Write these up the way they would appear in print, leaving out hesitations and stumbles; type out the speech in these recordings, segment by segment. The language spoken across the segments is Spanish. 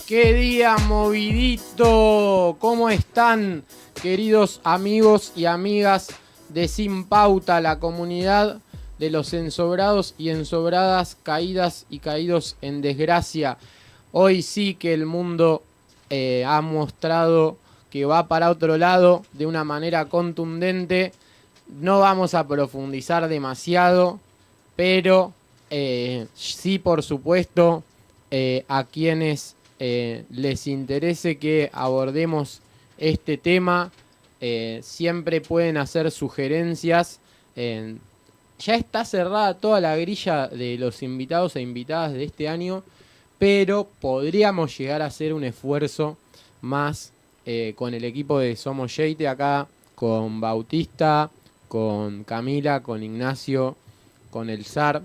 ¡Qué día movidito! ¿Cómo están, queridos amigos y amigas de Sin Pauta, la comunidad de los ensobrados y ensobradas, caídas y caídos en desgracia? Hoy sí que el mundo ha mostrado que va para otro lado de una manera contundente. No vamos a profundizar demasiado, pero sí, por supuesto, a quienes les interese que abordemos este tema, siempre pueden hacer sugerencias. Ya está cerrada toda la grilla de los invitados e invitadas de este año, pero podríamos llegar a hacer un esfuerzo más con el equipo de Somos Yeite acá, con Bautista, con Camila, con Ignacio, con el SAR,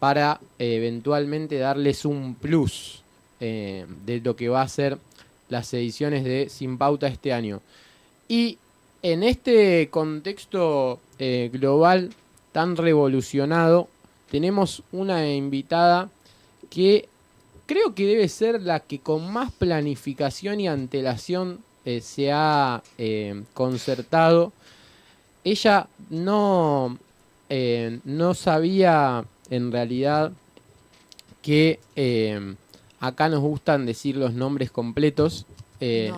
para eventualmente darles un plus de lo que va a ser las ediciones de Sin Pauta este año. Y en este contexto global tan revolucionado, tenemos una invitada que creo que debe ser la que con más planificación y antelación se ha concertado. Ella no sabía en realidad que acá nos gustan decir los nombres completos,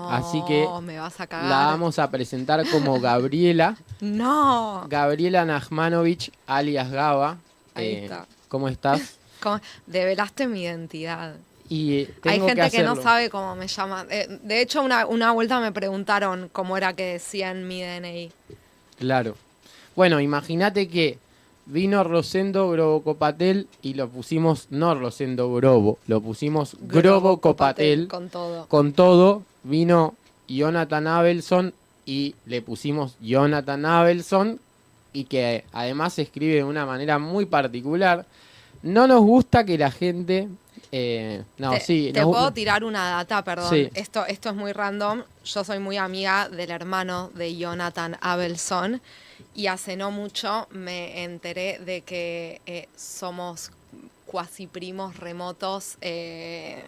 así que me vas a cagar. la vamos a presentar como Gabriela. No. Gabriela Najmanovich, alias Gaba. Ahí está. ¿Cómo estás? Develaste mi identidad. Y hay gente que no hacerlo. sabe cómo me llaman. De hecho, una vuelta me preguntaron cómo era que decían mi DNI. Claro. Bueno, imagínate que vino Rosendo Grobo Copatel y lo pusimos, no Rosendo Grobo, lo pusimos Grobo Copatel. Con todo. Con todo, vino Jonathan Abelson y le pusimos Jonathan Abelson, y que además se escribe de una manera muy particular. No nos gusta que la gente... ¿Te puedo tirar una data? Perdón, sí. Esto es muy random. Yo soy muy amiga del hermano de Jonathan Abelson y hace no mucho me enteré de que somos cuasi primos remotos de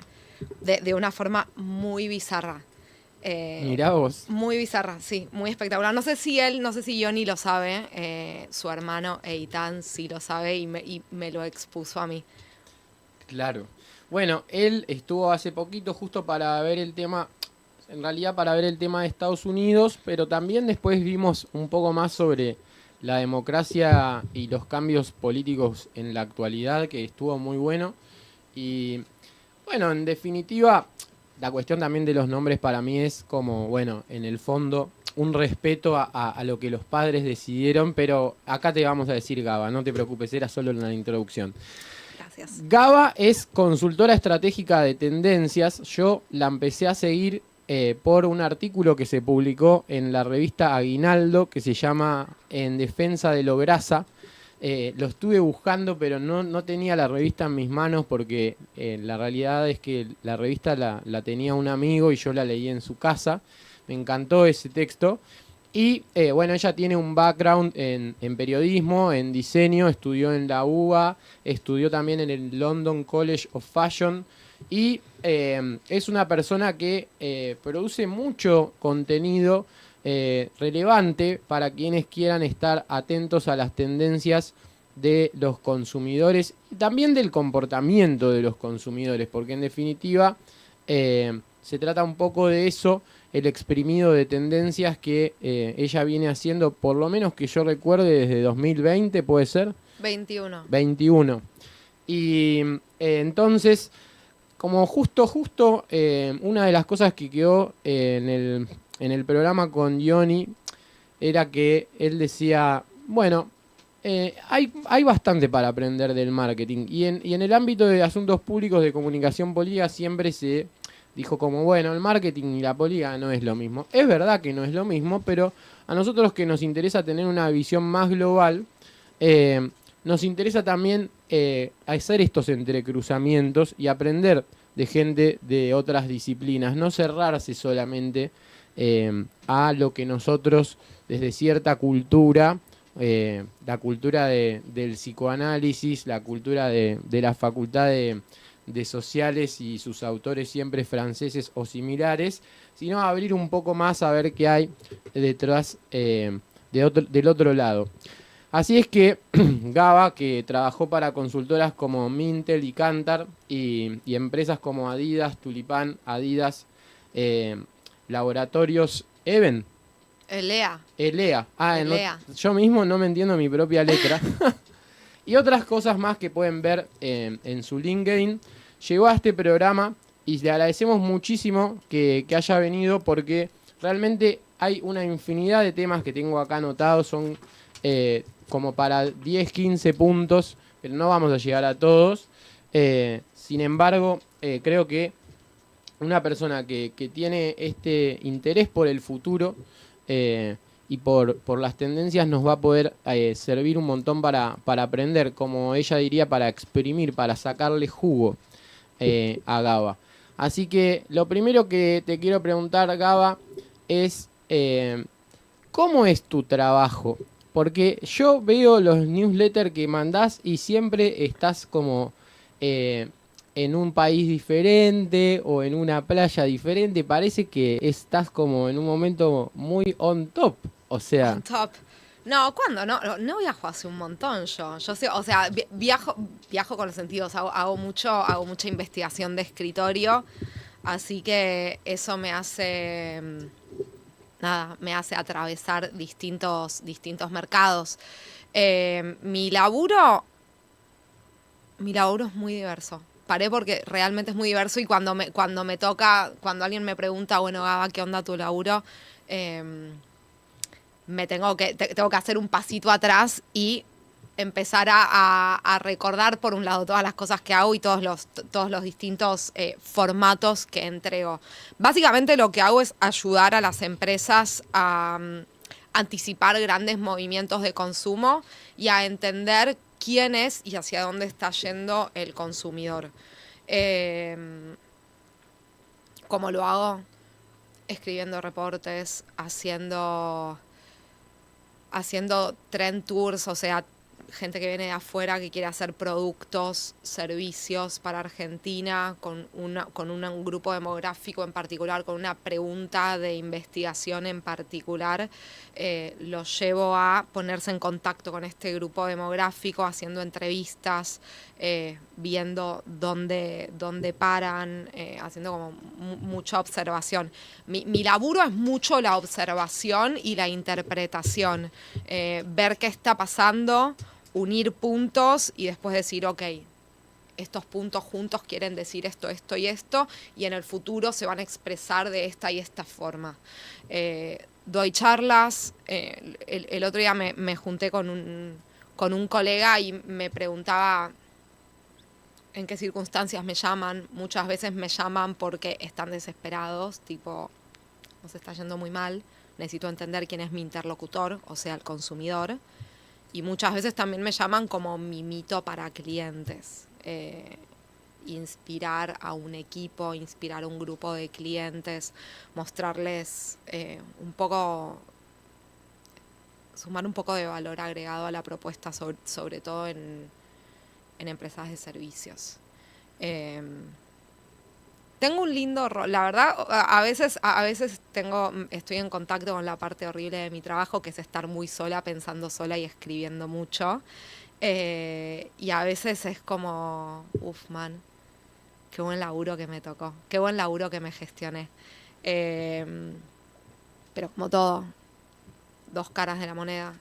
una forma muy bizarra. Mirá vos. Muy bizarra, sí, muy espectacular. No sé si Johnny lo sabe, su hermano Eitan sí lo sabe y me lo expuso a mí. Claro. Bueno, él estuvo hace poquito justo para ver el tema, en realidad para ver el tema de Estados Unidos, pero también después vimos un poco más sobre la democracia y los cambios políticos en la actualidad, que estuvo muy bueno. Y bueno, en definitiva, la cuestión también de los nombres para mí es como, bueno, en el fondo, un respeto a lo que los padres decidieron, pero acá te vamos a decir Gaba, no te preocupes, era solo una introducción. Gracias. Gaba es consultora estratégica de tendencias. Yo la empecé a seguir por un artículo que se publicó en la revista Aguinaldo que se llama En defensa de lo grasa. Lo estuve buscando, pero no tenía la revista en mis manos porque la realidad es que la revista la tenía un amigo y yo la leí en su casa. Me encantó ese texto. Y bueno, ella tiene un background en periodismo, en diseño, estudió en la UBA, estudió también en el London College of Fashion y es una persona que produce mucho contenido relevante para quienes quieran estar atentos a las tendencias de los consumidores y también del comportamiento de los consumidores, porque en definitiva se trata un poco de eso, el exprimido de tendencias que ella viene haciendo, por lo menos que yo recuerde, desde 2020, ¿puede ser? 21. Y entonces, como justo, una de las cosas que quedó en el programa con Johnny era que él decía, bueno, hay bastante para aprender del marketing. Y en el ámbito de asuntos públicos de comunicación política siempre se dijo como, bueno, el marketing y la política no es lo mismo. Es verdad que no es lo mismo, pero a nosotros que nos interesa tener una visión más global, nos interesa también hacer estos entrecruzamientos y aprender de gente de otras disciplinas, no cerrarse solamente a lo que nosotros desde cierta cultura, la cultura del psicoanálisis, la cultura de la facultad de de sociales y sus autores siempre franceses o similares, sino abrir un poco más a ver qué hay detrás del otro lado. Así es que Gaba, que trabajó para consultoras como Mintel y Kantar y empresas como Adidas, Tulipán, Adidas, Laboratorios Even. Elea. Elea. Elea. Yo mismo no me entiendo mi propia letra. Y otras cosas más que pueden ver en su LinkedIn. Llegó a este programa y le agradecemos muchísimo que haya venido porque realmente hay una infinidad de temas que tengo acá anotados. Son como para 10, 15 puntos, pero no vamos a llegar a todos. Sin embargo, creo que una persona que tiene este interés por el futuro y por las tendencias nos va a poder servir un montón para aprender, como ella diría, para exprimir, para sacarle jugo a Gaba. Así que lo primero que te quiero preguntar, Gaba, es ¿cómo es tu trabajo? Porque yo veo los newsletters que mandás y siempre estás como en un país diferente o en una playa diferente. Parece que estás como en un momento muy on top. O sea, On top. No, ¿cuándo? No viajo hace un montón yo. Yo sé, o sea, viajo con los sentidos, hago mucha investigación de escritorio, así que eso me hace me hace atravesar distintos mercados. Mi laburo es muy diverso. Paré porque realmente es muy diverso y cuando me toca, cuando alguien me pregunta, bueno, Gaba, ¿qué onda tu laburo? Tengo que hacer un pasito atrás y empezar a recordar, por un lado, todas las cosas que hago y todos los distintos formatos que entrego. Básicamente lo que hago es ayudar a las empresas a anticipar grandes movimientos de consumo y a entender quién es y hacia dónde está yendo el consumidor. ¿Cómo lo hago? Escribiendo reportes, haciendo trend tours, o sea, gente que viene de afuera que quiere hacer productos, servicios para Argentina con un grupo demográfico en particular, con una pregunta de investigación en particular. Los llevo a ponerse en contacto con este grupo demográfico, haciendo entrevistas, viendo dónde paran, haciendo como mucha observación. Mi laburo es mucho la observación y la interpretación, ver qué está pasando, unir puntos y después decir, ok, estos puntos juntos quieren decir esto, esto y esto, y en el futuro se van a expresar de esta y esta forma. Doy charlas. El otro día me junté con un colega y me preguntaba en qué circunstancias me llaman. Muchas veces me llaman porque están desesperados, tipo, nos está yendo muy mal, necesito entender quién es mi interlocutor, o sea, el consumidor. Y muchas veces también me llaman como mimito para clientes. Inspirar a un equipo, inspirar a un grupo de clientes, mostrarles sumar un poco de valor agregado a la propuesta, sobre todo en empresas de servicios. Tengo un lindo rol, la verdad. A veces estoy en contacto con la parte horrible de mi trabajo, que es estar muy sola, pensando sola y escribiendo mucho. Y a veces es como, man, qué buen laburo que me tocó, qué buen laburo que me gestioné. Pero como todo, dos caras de la moneda.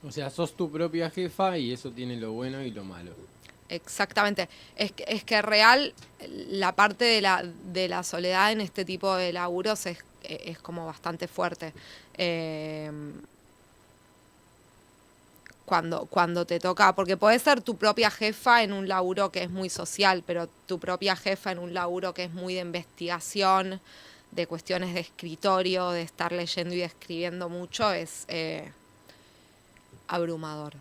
o sea, sos tu propia jefa y eso tiene lo bueno y lo malo. Exactamente. Es que real, la parte de la soledad en este tipo de laburos es como bastante fuerte. Cuando te toca, porque podés ser tu propia jefa en un laburo que es muy social, pero tu propia jefa en un laburo que es muy de investigación, de cuestiones de escritorio, de estar leyendo y escribiendo mucho, es abrumador.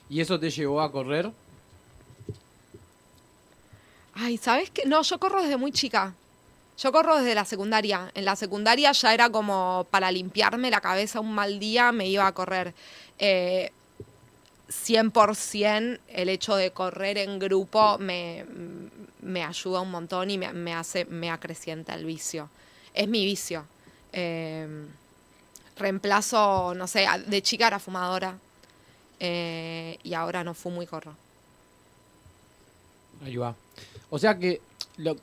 ¿Y eso te llevó a correr? Ay, ¿sabes qué? No, yo corro desde muy chica. Yo corro desde la secundaria. En la secundaria ya era como para limpiarme la cabeza un mal día, me iba a correr. 100% el hecho de correr en grupo me ayuda un montón y me acrecienta el vicio. Es mi vicio. Reemplazo, no sé, de chica era fumadora y ahora no fumo y corro. Ahí va. O sea que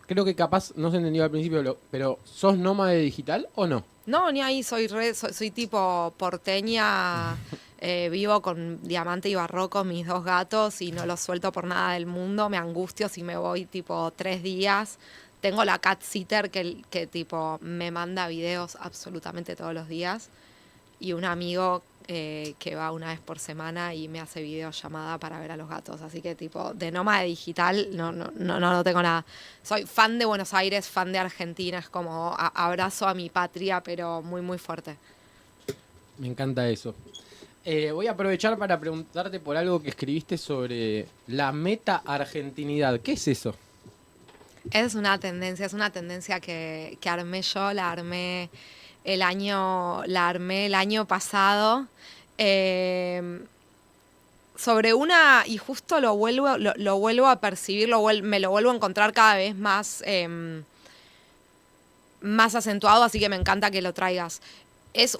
creo que capaz no se entendió al principio, pero ¿sos nómade digital o no? No, ni ahí, soy tipo porteña, vivo con Diamante y Barroco, mis 2 gatos, y no los suelto por nada del mundo, me angustio si me voy tipo 3 días. Tengo la cat sitter que tipo me manda videos absolutamente todos los días, y un amigo que va una vez por semana y me hace videollamada para ver a los gatos. Así que tipo, de nómada digital no tengo nada. Soy fan de Buenos Aires, fan de Argentina, es como abrazo a mi patria, pero muy, muy fuerte. Me encanta eso. Voy a aprovechar para preguntarte por algo que escribiste sobre la meta-argentinidad. ¿Qué es eso? Es una tendencia que armé yo, la armé el año pasado. Sobre una, y justo lo vuelvo a percibir, me lo vuelvo a encontrar cada vez más, más acentuado, así que me encanta que lo traigas. Es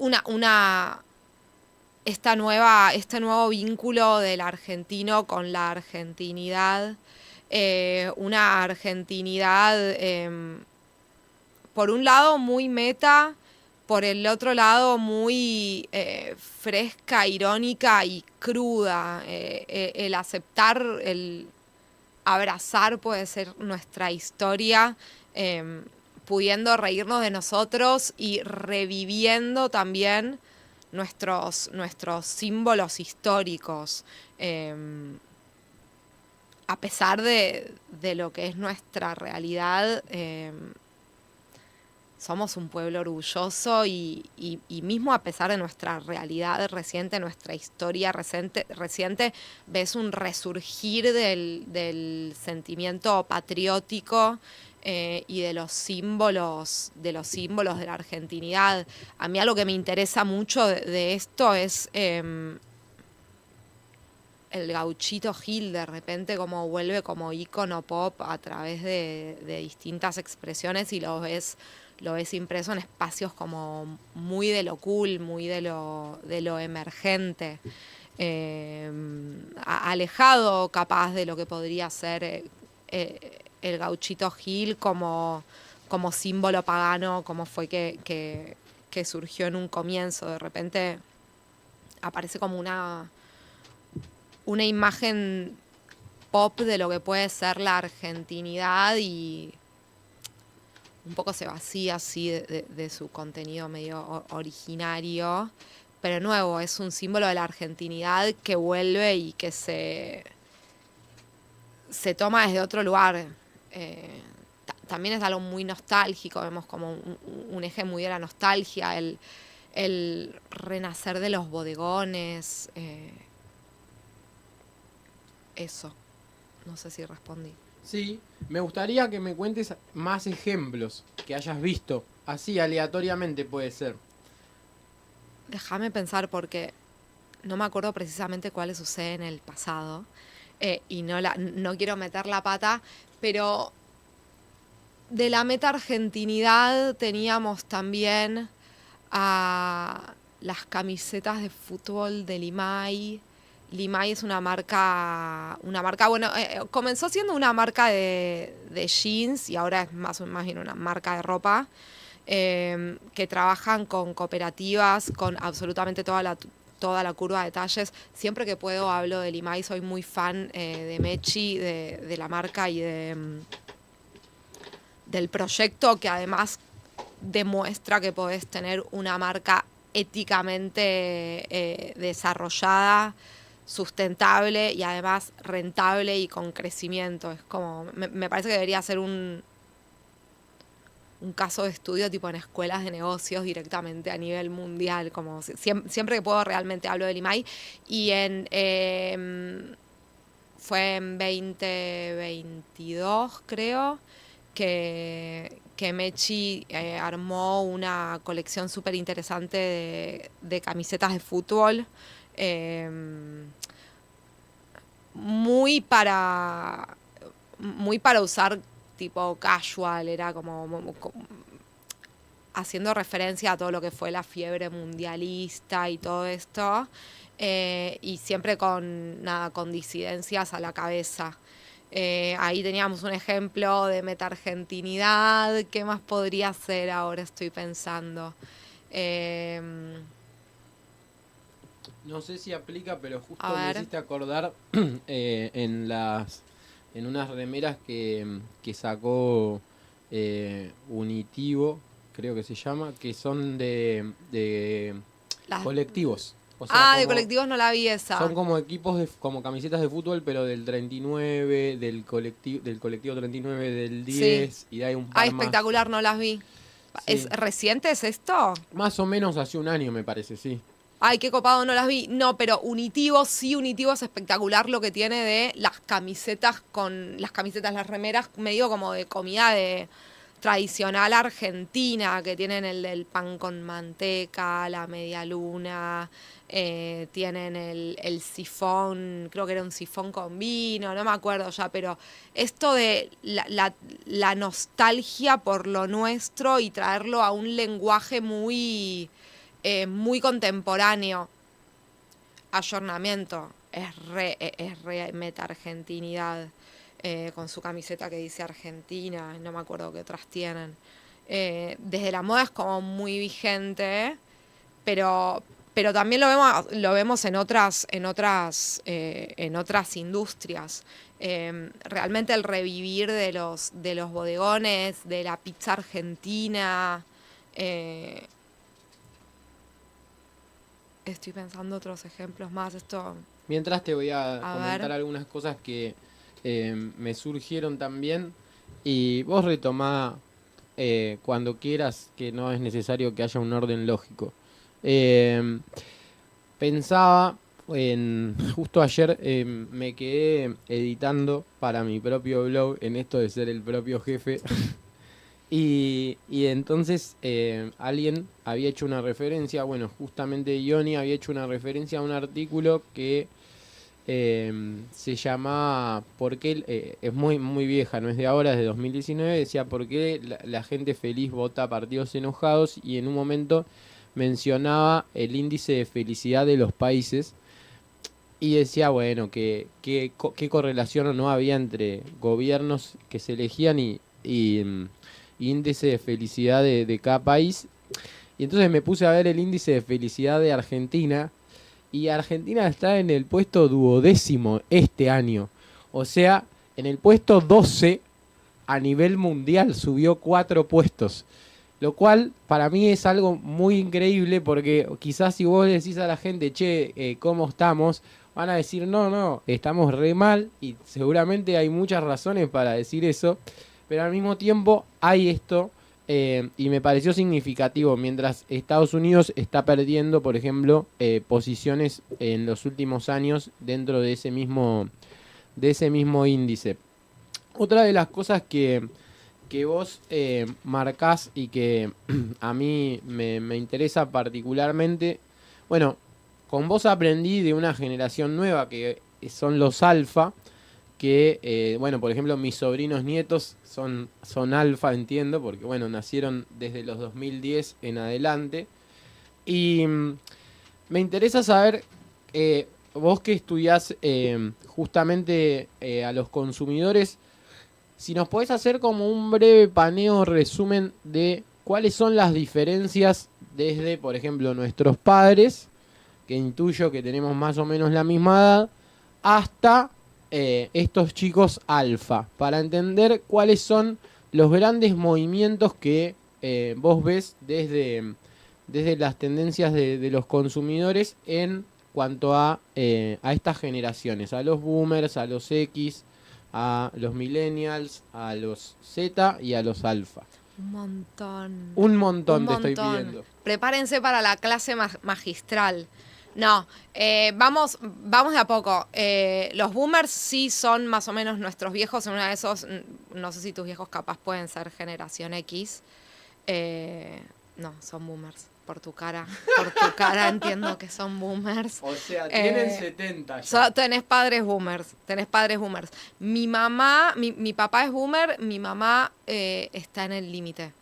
este nuevo vínculo del argentino con la argentinidad, una argentinidad, por un lado muy meta, por el otro lado muy fresca, irónica y cruda. El aceptar, el abrazar puede ser nuestra historia, pudiendo reírnos de nosotros y reviviendo también nuestros símbolos históricos. A pesar de lo que es nuestra realidad, somos un pueblo orgulloso y mismo a pesar de nuestra realidad reciente, nuestra historia reciente, ves un resurgir del sentimiento patriótico y de los símbolos de la argentinidad. A mí algo que me interesa mucho de esto es el Gauchito Gil, de repente como vuelve como ícono pop a través de distintas expresiones, y lo ves impreso en espacios como muy de lo cool, muy de lo emergente, alejado capaz de lo que podría ser el Gauchito Gil como símbolo pagano, como fue que surgió en un comienzo. De repente aparece como una imagen pop de lo que puede ser la argentinidad, y un poco se vacía así de su contenido medio originario, pero nuevo, es un símbolo de la argentinidad que vuelve y que se toma desde otro lugar. También es algo muy nostálgico, vemos como un eje muy de la nostalgia, el renacer de los bodegones. Eso, no sé si respondí. Sí, me gustaría que me cuentes más ejemplos que hayas visto, así aleatoriamente puede ser. Déjame pensar porque no me acuerdo precisamente cuáles suceden en el pasado, y no quiero meter la pata, pero de la meta argentinidad teníamos también a las camisetas de fútbol de Limay. Limay es una marca, bueno, comenzó siendo una marca de jeans y ahora es más bien una marca de ropa, que trabajan con cooperativas, con absolutamente toda la curva de talles. Siempre que puedo hablo de Limay, soy muy fan de Mechi, de la marca y del proyecto, que además demuestra que podés tener una marca éticamente desarrollada, sustentable y además rentable y con crecimiento. Es como, me parece que debería ser un caso de estudio tipo en escuelas de negocios directamente a nivel mundial. Como siempre que puedo realmente hablo de Limay. Y fue en 2022, creo, que Mechi armó una colección súper interesante de camisetas de fútbol, muy para usar tipo casual, era como haciendo referencia a todo lo que fue la fiebre mundialista y todo esto, y siempre con disidencias a la cabeza. Ahí teníamos un ejemplo de meta-argentinidad. ¿Qué más podría ser? Ahora estoy pensando. Eh, No sé si aplica, pero justo a me ver. hiciste acordar en unas remeras que sacó Unitivo, creo que se llama, que son de Las- colectivos. O sea, de como, colectivos no la vi son esa. como equipos, como camisetas de fútbol, pero del 39, del colectivo 39, del Sí. 10, y hay un Ay, par más. espectacular, no las vi. ¿Es Sí, reciente es esto? más o menos hace un año me parece, sí. Ay, qué copado, no las vi. No, pero Unitivo, sí, Unitivo es espectacular lo que tiene de las camisetas las remeras, medio como de comida de tradicional argentina, que tienen el del pan con manteca, la media luna, tienen el sifón, creo que era un sifón con vino, no me acuerdo ya, pero esto de la nostalgia por lo nuestro y traerlo a un lenguaje muy contemporáneo. Ayornamiento. Es re meta-argentinidad. Con su camiseta que dice Argentina. No me acuerdo qué otras tienen. Desde la moda es como muy vigente. Pero también lo vemos en otras industrias. Realmente el revivir de los bodegones, de la pizza argentina. eh, Estoy pensando otros ejemplos más. Esto, Mientras te voy a a comentar ver. algunas cosas que me surgieron también y vos retomá cuando quieras, que no es necesario que haya un orden lógico. Eh, Pensaba justo ayer me quedé editando para mi propio blog en esto de ser el propio jefe. Y entonces alguien había hecho una referencia, bueno, justamente Ioni había hecho una referencia a un artículo que se llama ¿por qué? Es muy, muy vieja, no es de ahora, es de 2019, decía ¿por qué la gente feliz vota partidos enojados? Y en un momento mencionaba el índice de felicidad de los países y decía, bueno, qué correlación no había entre gobiernos que se elegían y índice de felicidad de cada país. Y entonces me puse a ver el índice de felicidad de Argentina y Argentina está en el puesto 12º este año. O sea, en el puesto 12 a nivel mundial subió 4 puestos. Lo cual para mí es algo muy increíble porque quizás si vos decís a la gente, che, ¿cómo estamos? Van a decir, no, no, estamos re mal y seguramente hay muchas razones para decir eso, pero al mismo tiempo hay esto y me pareció significativo, mientras Estados Unidos está perdiendo, por ejemplo, posiciones en los últimos años dentro de ese mismo índice. Otra de las cosas que vos marcás y que a mí me interesa particularmente, bueno, con vos aprendí de una generación nueva que son los alfa, que, bueno, por ejemplo, mis sobrinos nietos son alfa, entiendo, porque, bueno, nacieron desde los 2010 en adelante. Y me interesa saber, vos que estudiás justamente a los consumidores, si nos podés hacer como un breve paneo, resumen de cuáles son las diferencias desde, por ejemplo, nuestros padres, que intuyo que tenemos más o menos la misma edad, hasta estos chicos alfa, para entender cuáles son los grandes movimientos que vos ves desde las tendencias de los consumidores en cuanto a estas generaciones, a los boomers, a los X, a los millennials, a los Z y a los alfa. Un montón. Un Un montón te estoy montón. pidiendo. Prepárense para la clase magistral. No, vamos de a poco. Los boomers sí son más o menos nuestros viejos. En uno de esos, no sé si tus viejos capaz pueden ser generación X. No, son boomers. por tu cara entiendo que son boomers. O sea, tienen 70 ya. Tenés padres boomers. Mi mamá, mi papá es boomer, mi mamá está en el límite.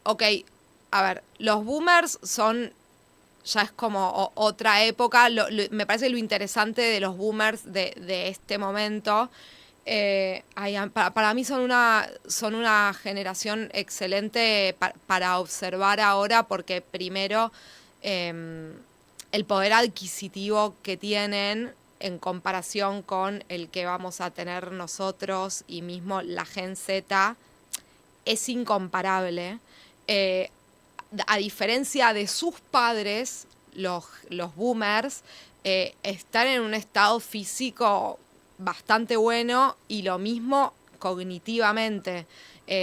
Ok, a ver, los boomers ya es como otra época. Me parece lo interesante de los boomers de este momento. Para mí son una generación excelente para observar ahora, porque primero el poder adquisitivo que tienen en comparación con el que vamos a tener nosotros y mismo la Gen Z es incomparable. A diferencia de sus padres, los boomers están en un estado físico bastante bueno, y lo mismo cognitivamente.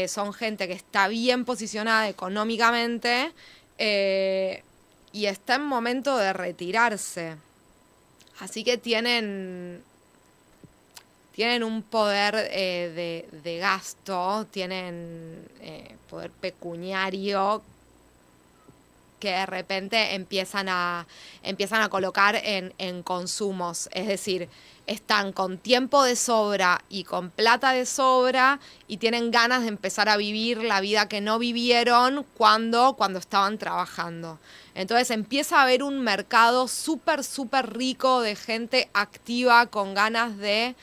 Son gente que está bien posicionada económicamente y está en momento de retirarse. Así que tienen un poder de gasto, tienen poder pecuniario que de repente empiezan a colocar en consumos. Es decir, están con tiempo de sobra y con plata de sobra y tienen ganas de empezar a vivir la vida que no vivieron cuando estaban trabajando. Entonces empieza a haber un mercado súper, súper rico de gente activa con ganas de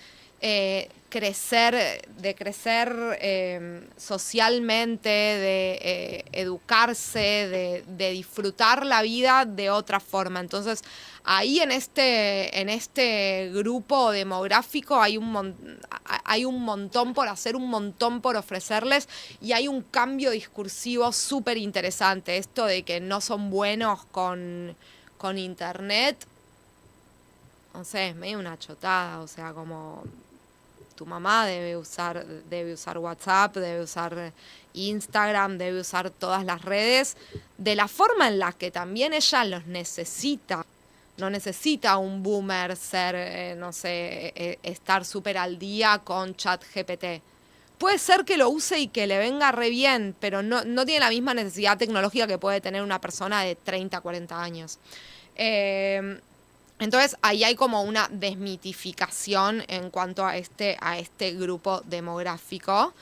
crecer socialmente, de educarse, de disfrutar la vida de otra forma. Entonces, ahí en este grupo demográfico hay un montón por hacer, un montón por ofrecerles, y hay un cambio discursivo súper interesante. Esto de que no son buenos con internet, no sé, es medio una chotada. O sea, como tu mamá debe usar WhatsApp, debe usar Instagram, debe usar todas las redes de la forma en la que también ella los necesita. No necesita un boomer ser, no sé, estar súper al día con ChatGPT. Puede ser que lo use y que le venga re bien, pero no tiene la misma necesidad tecnológica que puede tener una persona de 30, 40 años. Entonces ahí hay como una desmitificación en cuanto a este grupo demográfico.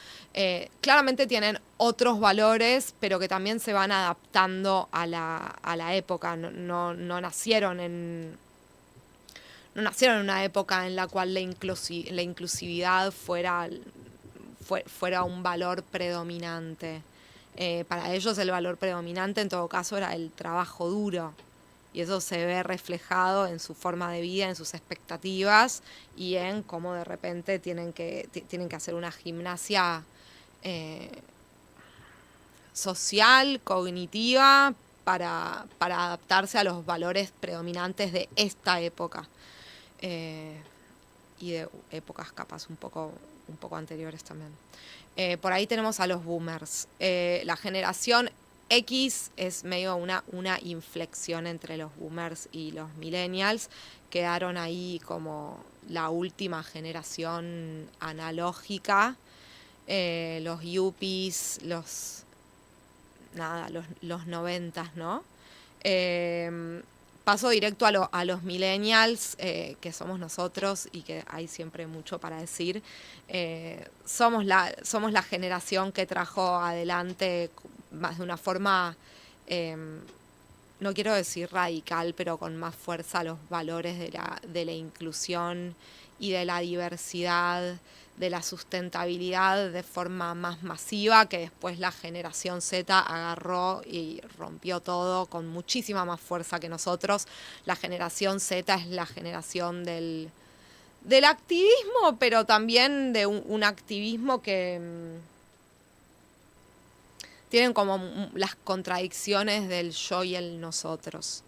Claramente tienen otros valores, pero que también se van adaptando a la época. No nacieron en una época en la cual la inclusividad fuera un valor predominante. Para ellos el valor predominante en todo caso era el trabajo duro. Y eso se ve reflejado en su forma de vida, en sus expectativas y en cómo de repente tienen que hacer una gimnasia social, cognitiva, para adaptarse a los valores predominantes de esta época. Y de épocas capaz un poco anteriores también. Por ahí tenemos a los boomers. La generación X es medio una inflexión entre los boomers y los millennials. Quedaron ahí como la última generación analógica. Los yuppies, los 90s, ¿no? Paso directo a los millennials, que somos nosotros y que hay siempre mucho para decir. Somos la generación que trajo adelante más de una forma, no quiero decir radical, pero con más fuerza, los valores de la inclusión y de la diversidad, de la sustentabilidad de forma más masiva, que después la generación Z agarró y rompió todo con muchísima más fuerza que nosotros. La generación Z es la generación del activismo, pero también de un activismo que tienen como las contradicciones del yo y el nosotros.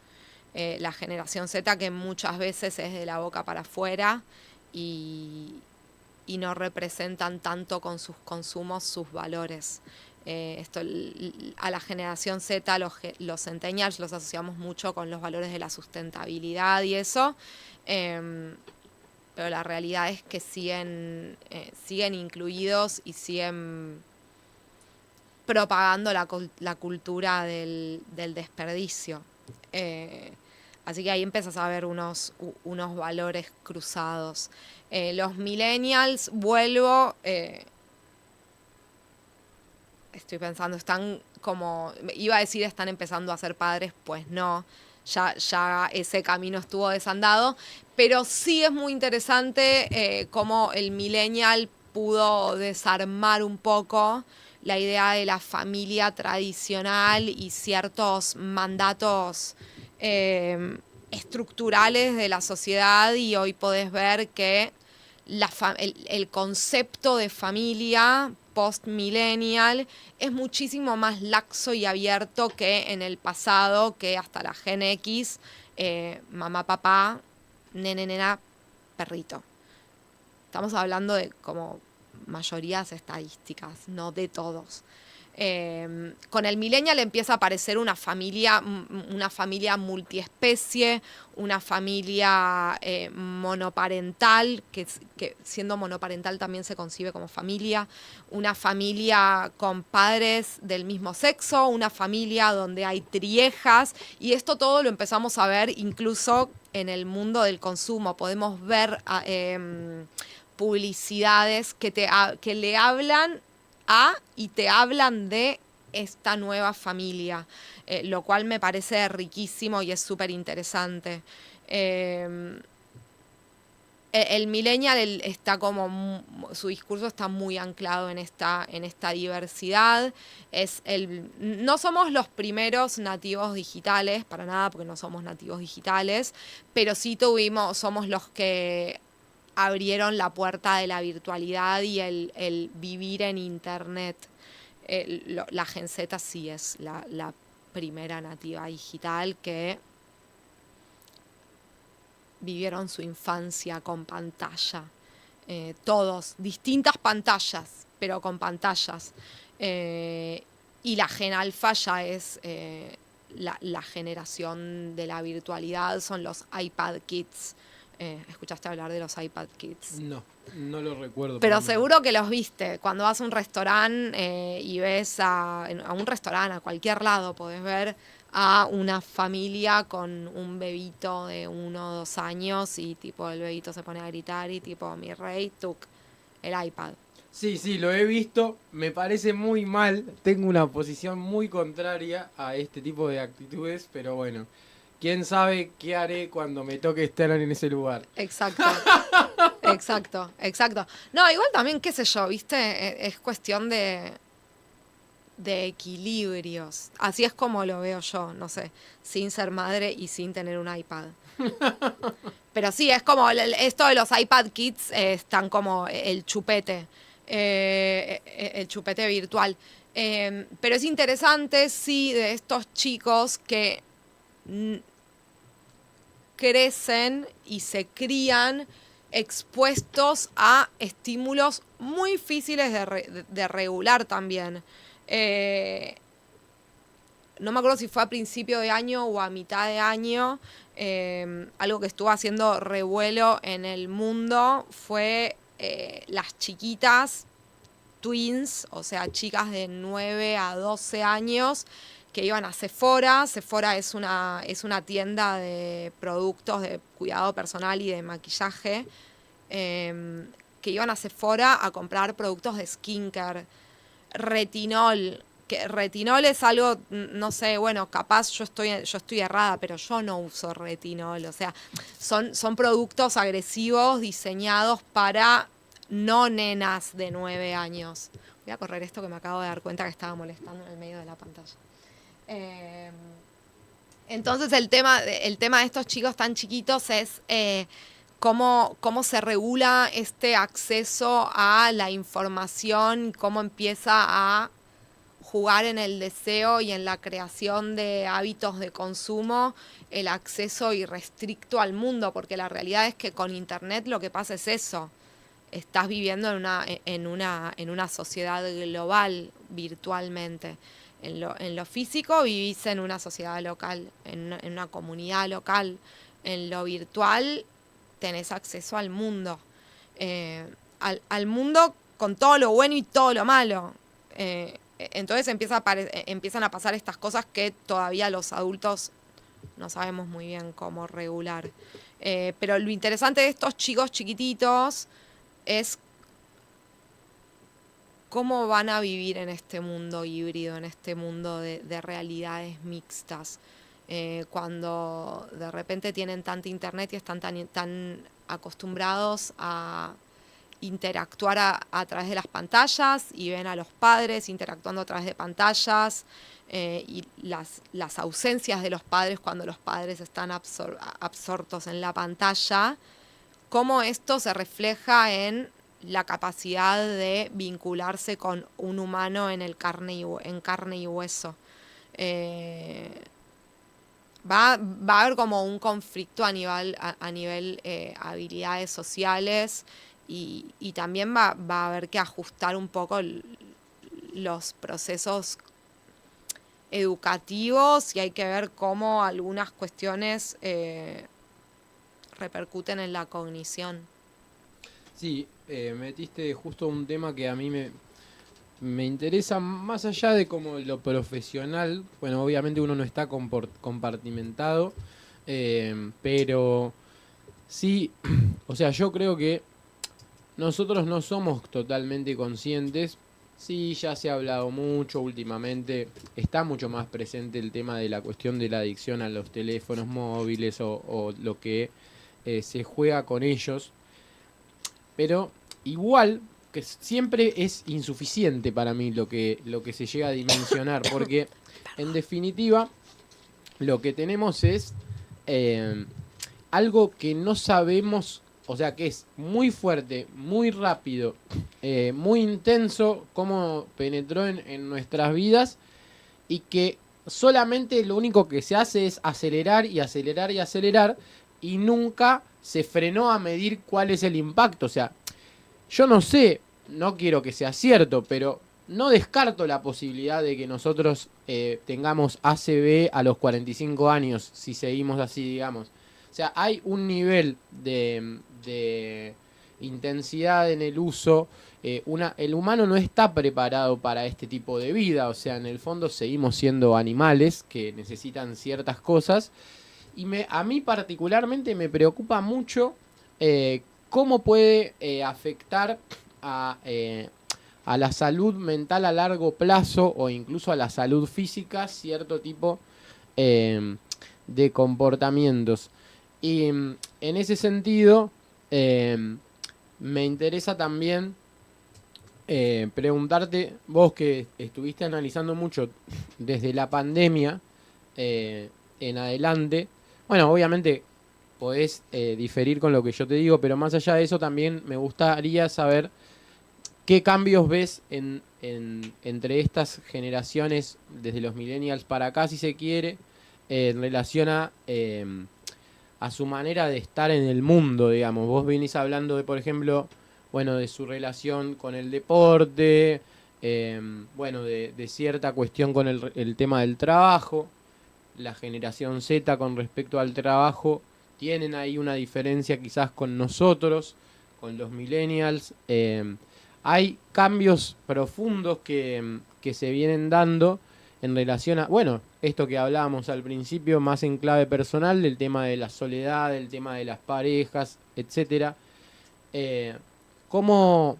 La generación Z, que muchas veces es de la boca para afuera y no representan tanto con sus consumos sus valores. A la generación Z, los centennials, los asociamos mucho con los valores de la sustentabilidad y eso, pero la realidad es que siguen incluidos y siguen propagando la cultura del desperdicio. Así que ahí empiezas a ver unos valores cruzados. Los millennials, vuelvo, estoy pensando, están como, iba a decir están empezando a ser padres, pues no, ya ese camino estuvo desandado, pero sí es muy interesante cómo el millennial pudo desarmar un poco la idea de la familia tradicional y ciertos mandatos estructurales de la sociedad, y hoy podés ver que el concepto de familia post-millennial es muchísimo más laxo y abierto que en el pasado, que hasta la Gen X, mamá, papá, nene, nena, perrito. Estamos hablando de como mayorías estadísticas, no de todos. Con el millennial empieza a aparecer una familia multiespecie, una familia monoparental, que siendo monoparental también se concibe como familia, una familia con padres del mismo sexo, una familia donde hay triejas, y esto todo lo empezamos a ver incluso en el mundo del consumo. Podemos ver publicidades que le hablan y te hablan de esta nueva familia, lo cual me parece riquísimo y es súper interesante. El millennial está como, su discurso está muy anclado en esta diversidad. No somos los primeros nativos digitales, para nada, porque no somos nativos digitales, pero sí somos los que abrieron la puerta de la virtualidad y el vivir en internet. La Gen Z sí es la primera nativa digital que vivieron su infancia con pantalla. Todos, distintas pantallas, pero con pantallas. Y la Gen Alfa ya es la generación de la virtualidad, son los iPad Kids. ¿Escuchaste hablar de los iPad Kids? No lo recuerdo. Pero seguro que los viste. Cuando vas a un restaurante y ves a un restaurante, a cualquier lado, podés ver a una familia con un bebito de 1 o 2 años y tipo el bebito se pone a gritar y tipo, mi rey, tuc, el iPad. Sí, lo he visto. Me parece muy mal. Tengo una posición muy contraria a este tipo de actitudes, pero bueno. ¿Quién sabe qué haré cuando me toque estar en ese lugar? Exacto. Exacto. No, igual también, qué sé yo, ¿viste? Es cuestión de equilibrios. Así es como lo veo yo, no sé, sin ser madre y sin tener un iPad. Pero sí, es como esto de los iPad Kids, están como el chupete virtual. Pero es interesante, sí, de estos chicos que crecen y se crían expuestos a estímulos muy difíciles de regular también. No me acuerdo si fue a principio de año o a mitad de año, algo que estuvo haciendo revuelo en el mundo fue las chiquitas twins, o sea, chicas de 9 a 12 años que iban a Sephora. Sephora es una tienda de productos de cuidado personal y de maquillaje, que iban a Sephora a comprar productos de skincare. Retinol, que retinol es algo, no sé, bueno, capaz yo estoy errada, pero yo no uso retinol. O sea, son productos agresivos diseñados para no nenas de 9 años. Voy a correr esto que me acabo de dar cuenta que estaba molestando en el medio de la pantalla. Entonces el tema de estos chicos tan chiquitos es cómo se regula este acceso a la información, cómo empieza a jugar en el deseo y en la creación de hábitos de consumo el acceso irrestricto al mundo, porque la realidad es que con internet lo que pasa es eso. Estás viviendo en una sociedad global virtualmente. En lo físico vivís en una sociedad local, en una comunidad local. En lo virtual tenés acceso al mundo. Al mundo con todo lo bueno y todo lo malo. Entonces empiezan a pasar estas cosas que todavía los adultos no sabemos muy bien cómo regular. Pero lo interesante de estos chicos chiquititos es cómo van a vivir en este mundo híbrido, en este mundo de realidades mixtas. Cuando de repente tienen tanta internet y están tan acostumbrados a interactuar a través de las pantallas y ven a los padres interactuando a través de pantallas, y las ausencias de los padres cuando los padres están absortos en la pantalla, cómo esto se refleja en la capacidad de vincularse con un humano en carne y hueso. Va a haber como un conflicto a nivel habilidades sociales, y también va a haber que ajustar un poco los procesos educativos, y hay que ver cómo algunas cuestiones repercuten en la cognición. Sí, metiste justo un tema que a mí me interesa más allá de como lo profesional. Bueno, obviamente uno no está compartimentado, pero sí, o sea, yo creo que nosotros no somos totalmente conscientes. Sí, ya se ha hablado mucho últimamente, está mucho más presente el tema de la cuestión de la adicción a los teléfonos móviles o lo que se juega con ellos, pero igual que siempre es insuficiente para mí lo que se llega a dimensionar, porque en definitiva lo que tenemos es algo que no sabemos, o sea, que es muy fuerte, muy rápido, muy intenso, cómo penetró en nuestras vidas, y que solamente lo único que se hace es acelerar y acelerar y acelerar, y nunca se frenó a medir cuál es el impacto. O sea, yo no sé, no quiero que sea cierto, pero no descarto la posibilidad de que nosotros tengamos ACV a los 45 años, si seguimos así, digamos. O sea, hay un nivel de intensidad en el uso. El humano no está preparado para este tipo de vida. O sea, en el fondo seguimos siendo animales que necesitan ciertas cosas. Y a mí particularmente me preocupa mucho cómo puede afectar a la salud mental a largo plazo, o incluso a la salud física, cierto tipo de comportamientos. Y en ese sentido, me interesa también preguntarte, vos que estuviste analizando mucho desde la pandemia en adelante. Bueno, obviamente podés diferir con lo que yo te digo, pero más allá de eso también me gustaría saber qué cambios ves entre estas generaciones, desde los millennials para acá, si se quiere, en relación a su manera de estar en el mundo, digamos. Vos venís hablando de, por ejemplo, bueno, de su relación con el deporte, bueno, de cierta cuestión con el tema del trabajo. La generación Z con respecto al trabajo tienen ahí una diferencia quizás con nosotros, con los millennials. Hay cambios profundos que se vienen dando en relación a, bueno, esto que hablábamos al principio, más en clave personal, del tema de la soledad, del tema de las parejas, etcétera. ¿Cómo,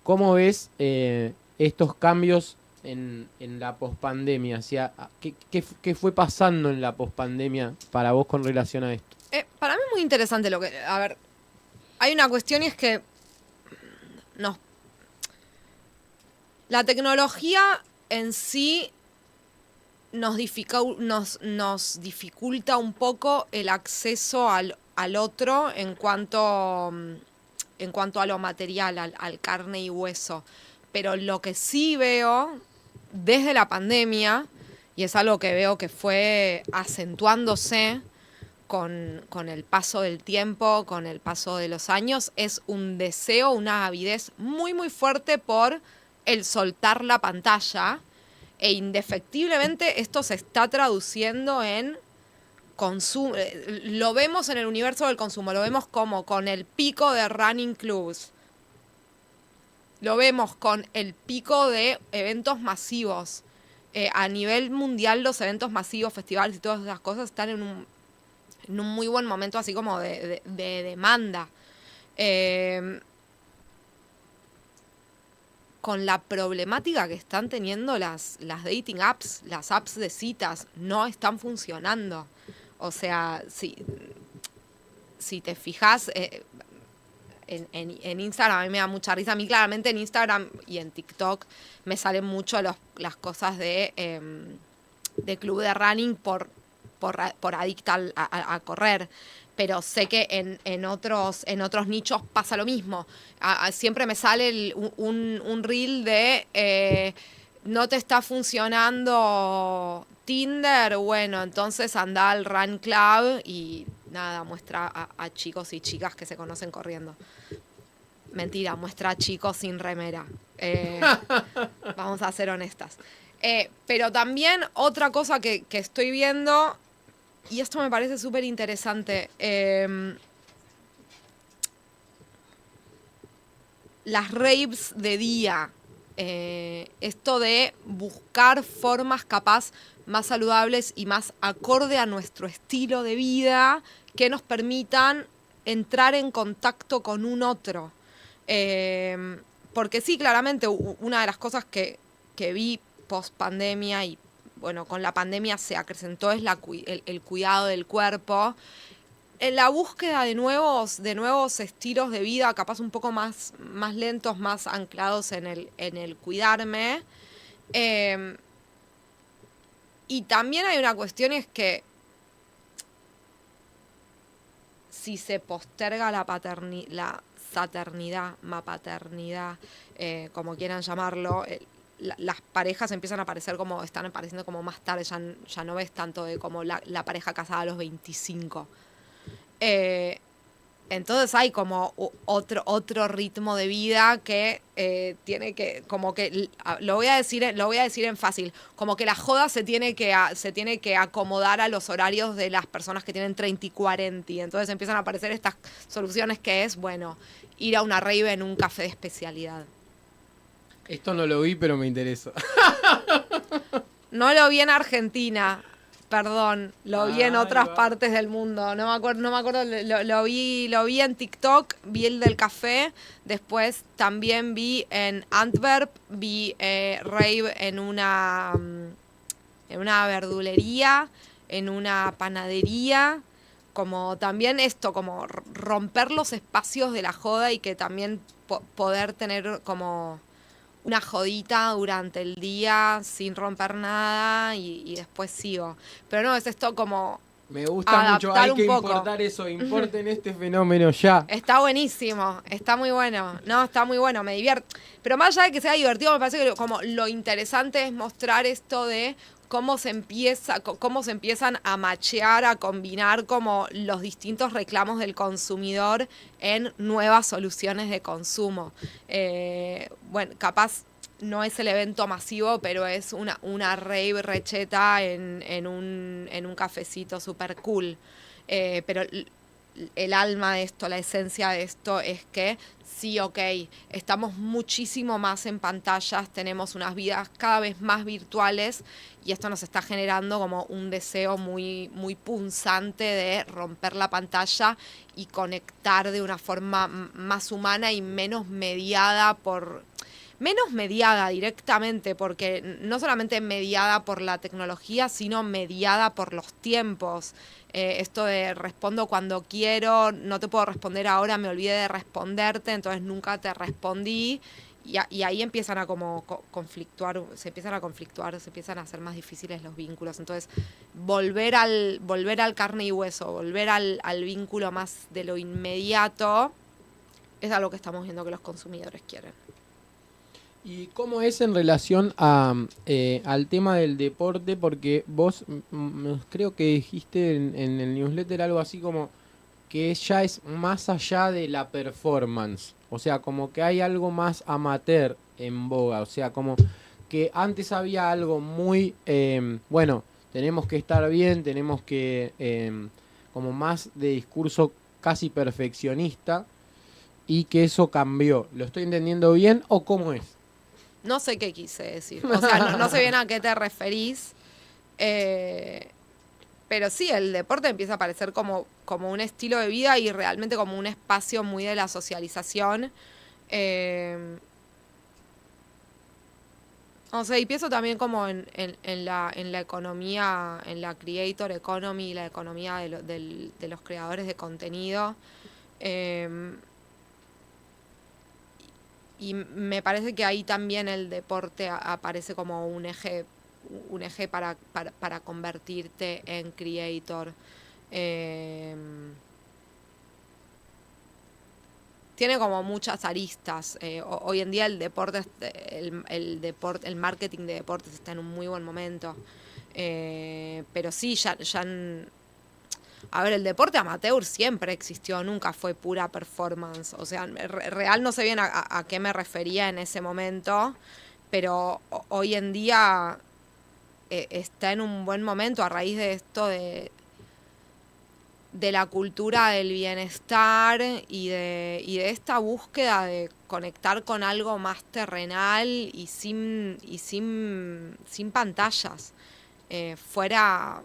cómo ves estos cambios en la pospandemia? O sea, ¿qué fue pasando en la pospandemia para vos con relación a esto? Para mí es muy interesante lo que... A ver, hay una cuestión, y es que la tecnología en sí nos dificulta un poco el acceso al otro en cuanto a lo material, al carne y hueso. Pero lo que sí veo desde la pandemia, y es algo que veo que fue acentuándose con el paso del tiempo, con el paso de los años, es un deseo, una avidez muy, muy fuerte por el soltar la pantalla, e indefectiblemente esto se está traduciendo en consumo. Lo vemos en el universo del consumo, lo vemos como con el pico de running clubs. lo vemos con el pico de eventos masivos. A nivel mundial, los eventos masivos, festivales y todas esas cosas están en un muy buen momento, así como de demanda. Con la problemática que están teniendo las dating apps, las apps de citas, no están funcionando. O sea, si te fijas, en Instagram a mí me da mucha risa. A mí claramente en Instagram y en TikTok me salen mucho las cosas de club de running por adicta a correr. Pero sé que en otros nichos pasa lo mismo. Siempre me sale un reel de no te está funcionando Tinder, bueno, entonces anda al Run Club y nada, muestra a chicos y chicas que se conocen corriendo. Mentira, muestra a chicos sin remera. Vamos a ser honestas. Pero también otra cosa que estoy viendo, y esto me parece súper interesante, las raves de día. Esto de buscar formas capaz más saludables y más acorde a nuestro estilo de vida que nos permitan entrar en contacto con un otro. Porque sí, claramente, una de las cosas que vi post pandemia y bueno, con la pandemia se acrecentó es el cuidado del cuerpo. En la búsqueda de nuevos estilos de vida, capaz un poco más lentos, más anclados en el cuidarme. Y también hay una cuestión, es que si se posterga la saternidad, mapaternidad, como quieran llamarlo, las parejas empiezan a aparecer como, están apareciendo como más tarde, ya no ves tanto de como la pareja casada a los 25. Entonces hay como otro ritmo de vida que tiene que, como que, lo voy a decir en fácil, como que la joda se tiene que acomodar a los horarios de las personas que tienen 30 y 40. Y entonces empiezan a aparecer estas soluciones que es, bueno, ir a una rave en un café de especialidad. Esto no lo vi, pero me interesa. No lo vi en Argentina, perdón, lo vi en otras partes del mundo. No me acuerdo, lo vi en TikTok, vi el del café, después también vi en Antwerp, vi rave en una verdulería, en una panadería, como también esto, como romper los espacios de la joda y que también poder tener como una jodita durante el día sin romper nada y después sigo. Pero no, es esto como me gusta mucho, hay que importar eso, importen este fenómeno ya. Está buenísimo, está muy bueno. No, está muy bueno, me divierte. Pero más allá de que sea divertido, me parece que como lo interesante es mostrar esto de cómo se empiezan a machear, a combinar como los distintos reclamos del consumidor en nuevas soluciones de consumo. Bueno, capaz no es el evento masivo, pero es una rave recheta en un cafecito super cool. Pero el alma de esto, la esencia de esto es que sí, ok, estamos muchísimo más en pantallas, tenemos unas vidas cada vez más virtuales y esto nos está generando como un deseo muy, muy punzante de romper la pantalla y conectar de una forma más humana y menos mediada directamente, porque no solamente mediada por la tecnología, sino mediada por los tiempos. Esto de respondo cuando quiero, no te puedo responder ahora, me olvidé de responderte, entonces nunca te respondí. Y ahí empiezan a como conflictuar, se empiezan a hacer más difíciles los vínculos. Entonces, volver al carne y hueso, volver al vínculo más de lo inmediato, es algo que estamos viendo que los consumidores quieren. ¿Y cómo es en relación al tema del deporte? Porque vos creo que dijiste en el newsletter algo así como que ya es más allá de la performance. O sea, como que hay algo más amateur en boga. O sea, como que antes había algo muy, bueno, tenemos que estar bien, tenemos que, como más de discurso casi perfeccionista. y que eso cambió. ¿Lo estoy entendiendo bien o cómo es? No sé qué quise decir. O sea, no sé bien a qué te referís. Pero sí, el deporte empieza a aparecer como un estilo de vida y realmente como un espacio muy de la socialización. O sea, y pienso también como en la economía, en la creator economy, la economía de los creadores de contenido. Eh, y me parece que ahí también el deporte aparece como un eje para convertirte en creator. Tiene como muchas aristas. Hoy en día el deporte, el marketing de deportes está en un muy buen momento. Pero sí, a ver, el deporte amateur siempre existió, nunca fue pura performance. O sea, real no sé bien a qué me refería en ese momento, pero hoy en día está en un buen momento a raíz de esto de la cultura del bienestar y de esta búsqueda de conectar con algo más terrenal y sin pantallas. Fuera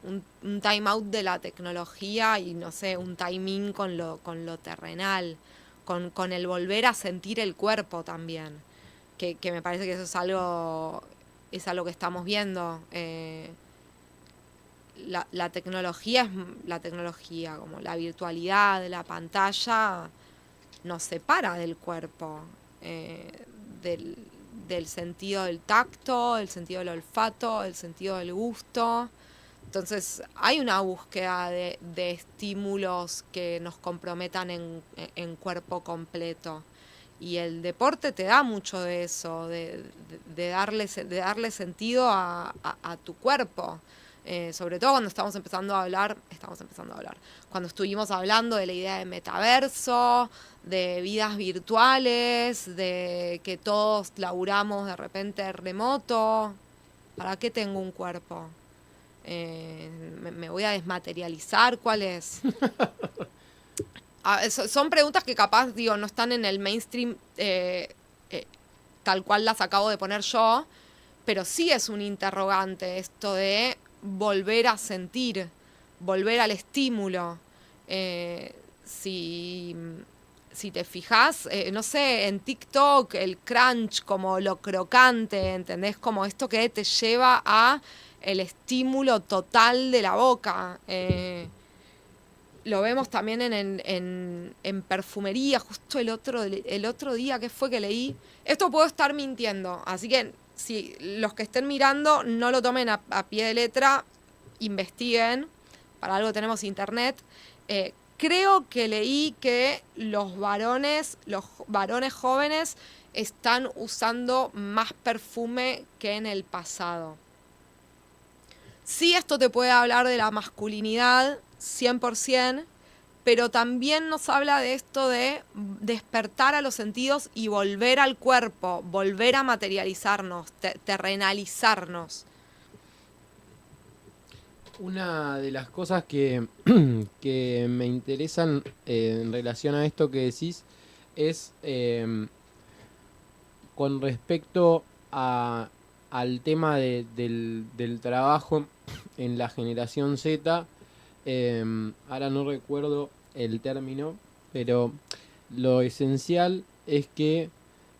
un time out de la tecnología y no sé, un timing con lo terrenal, con el volver a sentir el cuerpo también. Que me parece que eso es algo que estamos viendo. La tecnología, como la virtualidad, la pantalla, nos separa del cuerpo, del sentido del tacto, del sentido del olfato, del sentido del gusto. Entonces hay una búsqueda de estímulos que nos comprometan en cuerpo completo. Y el deporte te da mucho de eso, de darle sentido a tu cuerpo. Sobre todo cuando estamos empezando a hablar, cuando estuvimos hablando de la idea de metaverso, de vidas virtuales, de que todos laburamos de repente remoto. ¿Para qué tengo un cuerpo? Me voy a desmaterializar, ¿cuál es? Son preguntas que capaz, no están en el mainstream tal cual las acabo de poner yo, pero sí es un interrogante esto de volver a sentir, volver al estímulo. Si te fijas, no sé, en TikTok, el crunch, como lo crocante, ¿entendés? Como esto que te lleva a el estímulo total de la boca. Lo vemos también en perfumería. Justo el otro día que fue que leí. Esto puedo estar mintiendo, así que si los que estén mirando no lo tomen a pie de letra, investiguen. Para algo tenemos internet. Creo que leí que los varones jóvenes están usando más perfume que en el pasado. Sí, esto te puede hablar de la masculinidad, 100%, pero también nos habla de esto de despertar a los sentidos y volver al cuerpo, volver a materializarnos, terrenalizarnos. Una de las cosas que, que me interesan en relación a esto que decís es con respecto al tema del trabajo en la generación Z. Ahora no recuerdo el término, pero lo esencial es que,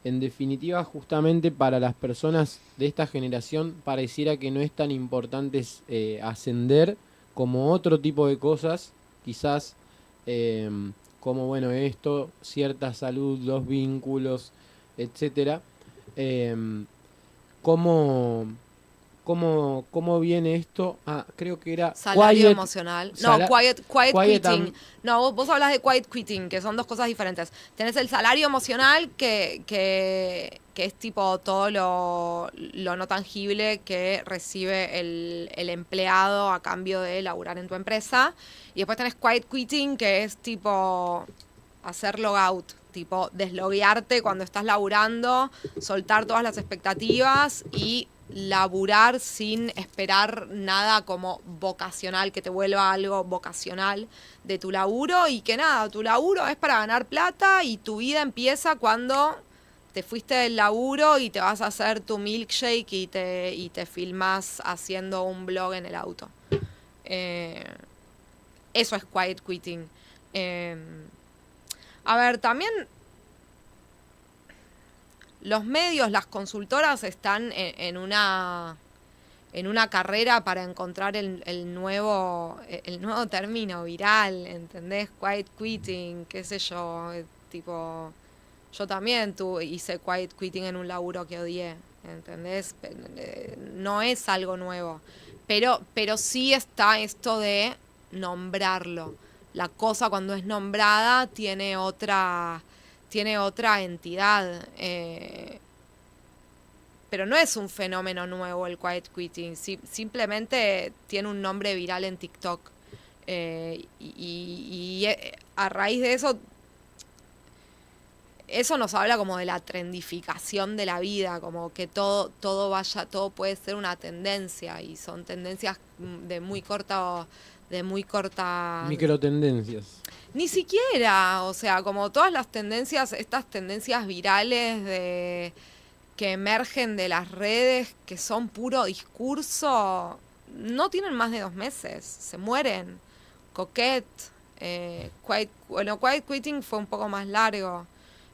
en definitiva, justamente para las personas de esta generación pareciera que no es tan importante ascender como otro tipo de cosas, quizás como, bueno, esto, cierta salud, los vínculos, etcétera. ¿Cómo viene esto? Creo que era salario emocional. No, quiet quitting. No, vos hablas de quiet quitting, que son dos cosas diferentes. Tenés el salario emocional, que es tipo todo lo no tangible que recibe el empleado a cambio de laburar en tu empresa. Y después tenés quiet quitting, que es tipo hacer logout, tipo desloguearte cuando estás laburando, soltar todas las expectativas y laburar sin esperar nada como vocacional, que te vuelva algo vocacional de tu laburo, y que nada, tu laburo es para ganar plata y tu vida empieza cuando te fuiste del laburo y te vas a hacer tu milkshake y te filmás haciendo un blog en el auto. Eso es quiet quitting. A ver, también los medios, las consultoras están en una carrera para encontrar el nuevo término viral, ¿entendés? Quiet quitting, qué sé yo, tipo, yo también hice quiet quitting en un laburo que odié, ¿entendés? No es algo nuevo, pero sí está esto de nombrarlo. La cosa cuando es nombrada tiene otra entidad. Pero no es un fenómeno nuevo el quiet quitting, simplemente tiene un nombre viral en TikTok. A raíz de eso nos habla como de la trendificación de la vida, como que todo puede ser una tendencia, y son tendencias de muy corta. Microtendencias. Ni siquiera, o sea, como todas las tendencias, estas tendencias virales que emergen de las redes, que son puro discurso, no tienen más de 2 meses, se mueren. Coquette, quiet quitting fue un poco más largo,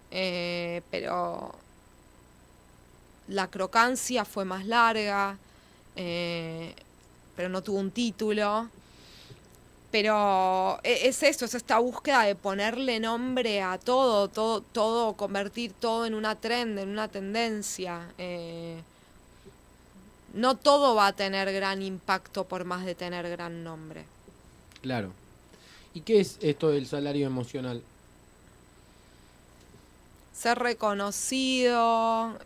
pero la crocancia fue más larga, pero no tuvo un título. Pero es esto, es esta búsqueda de ponerle nombre a todo, convertir todo en una trend, en una tendencia. No todo va a tener gran impacto por más de tener gran nombre. Claro. ¿Y qué es esto del salario emocional? Ser reconocido.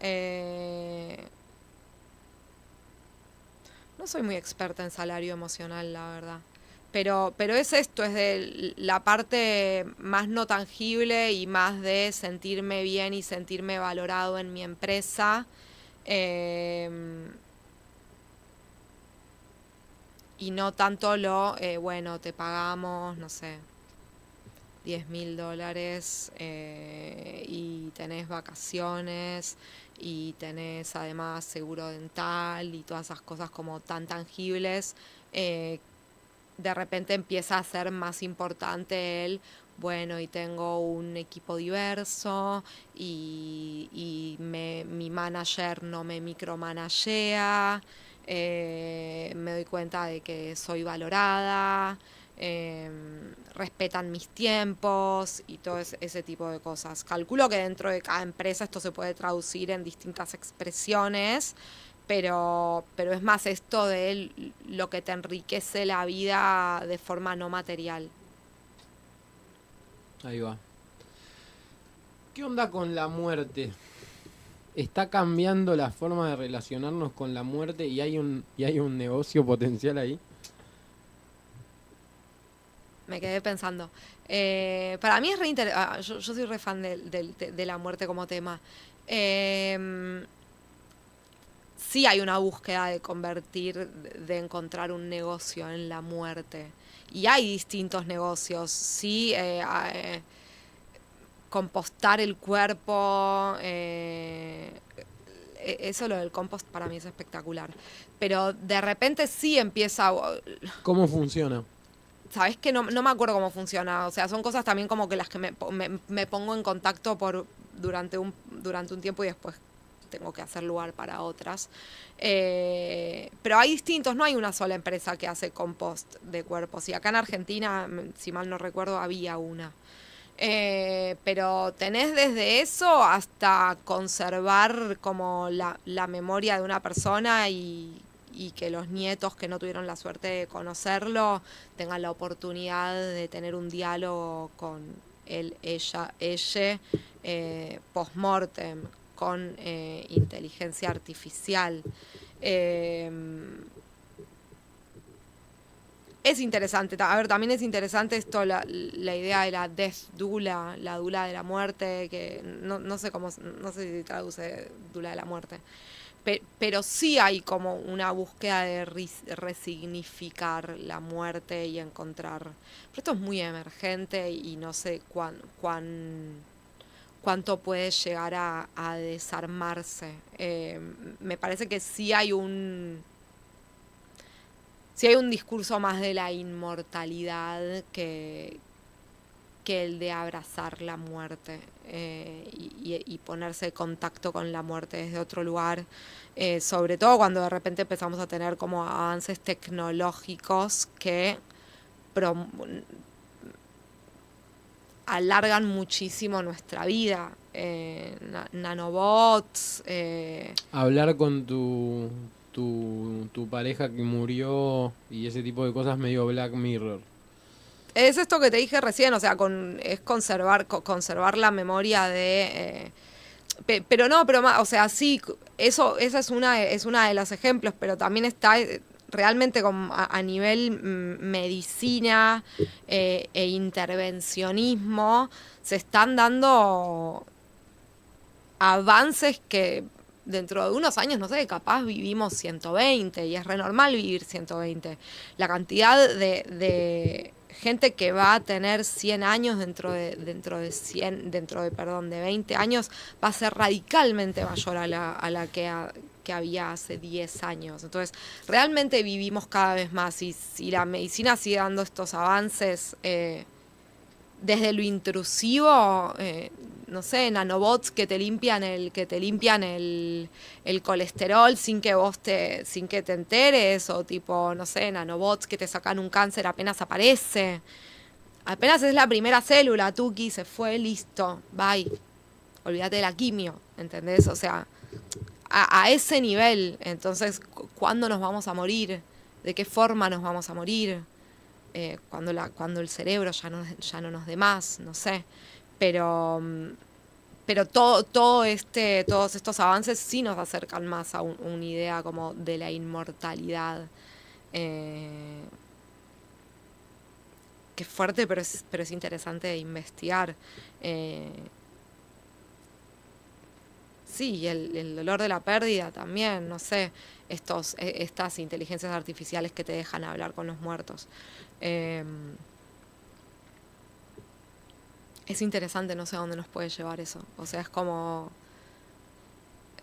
No soy muy experta en salario emocional, la verdad. Pero es esto, es de la parte más no tangible y más de sentirme bien y sentirme valorado en mi empresa. Y no tanto bueno, te pagamos, no sé, $10.000 y tenés vacaciones y tenés además seguro dental y todas esas cosas como tan tangibles. De repente empieza a ser más importante bueno, y tengo un equipo diverso y mi manager no me micromanagea, me doy cuenta de que soy valorada, respetan mis tiempos y todo ese tipo de cosas. Calculo que dentro de cada empresa esto se puede traducir en distintas expresiones, pero es más esto de lo que te enriquece la vida de forma no material. Ahí va. ¿Qué onda con la muerte? ¿Está cambiando la forma de relacionarnos con la muerte y hay un negocio potencial ahí? Me quedé pensando. Para mí es re interesante. Yo soy re fan de la muerte como tema. Sí hay una búsqueda de encontrar un negocio en la muerte. Y hay distintos negocios. Sí, compostar el cuerpo. Eso, lo del compost, para mí es espectacular. Pero de repente sí empieza. ¿Cómo funciona? Sabes que no me acuerdo cómo funciona. O sea, son cosas también como que las que me pongo en contacto durante un tiempo y después tengo que hacer lugar para otras. Pero hay distintos, no hay una sola empresa que hace compost de cuerpos. Y acá en Argentina, si mal no recuerdo, había una. Pero tenés desde eso hasta conservar como la memoria de una persona y que los nietos que no tuvieron la suerte de conocerlo tengan la oportunidad de tener un diálogo con él, ella, post-mortem, con inteligencia artificial. Es interesante, a ver, también es interesante esto, la idea de la death doula, la doula de la muerte, que no sé si se traduce doula de la muerte, pero sí hay como una búsqueda de resignificar la muerte y encontrar. Pero esto es muy emergente y no sé cuánto puede llegar a desarmarse. Me parece que sí hay un discurso más de la inmortalidad que el de abrazar la muerte y ponerse en contacto con la muerte desde otro lugar, sobre todo cuando de repente empezamos a tener como avances tecnológicos que alargan muchísimo nuestra vida. Nanobots. Hablar con tu pareja que murió y ese tipo de cosas medio Black Mirror. Es esto que te dije recién, o sea, es conservar la memoria de... pero no, pero más, o sea, sí, esa es una de los ejemplos, pero también está realmente a nivel medicina e intervencionismo, se están dando avances que dentro de unos años, no sé, capaz vivimos 120 y es re normal vivir 120. La cantidad de gente que va a tener 100 años dentro de 20 años va a ser radicalmente mayor a la que había hace 10 años. Entonces, realmente vivimos cada vez más y si la medicina sigue dando estos avances desde lo intrusivo, no sé, nanobots que te limpian el colesterol sin que te enteres, o tipo, no sé, nanobots que te sacan un cáncer apenas aparece. Apenas es la primera célula, Tuki, se fue, listo, bye. Olvídate de la quimio, ¿entendés? O sea, a ese nivel. Entonces, ¿cuándo nos vamos a morir? ¿De qué forma nos vamos a morir? Cuando el cerebro ya no nos dé más, no sé. Pero todos estos avances sí nos acercan más a una idea como de la inmortalidad. Que es fuerte, pero es interesante de investigar. Sí, y el dolor de la pérdida también, no sé, estas inteligencias artificiales que te dejan hablar con los muertos. Es interesante, no sé a dónde nos puede llevar eso. O sea, es como...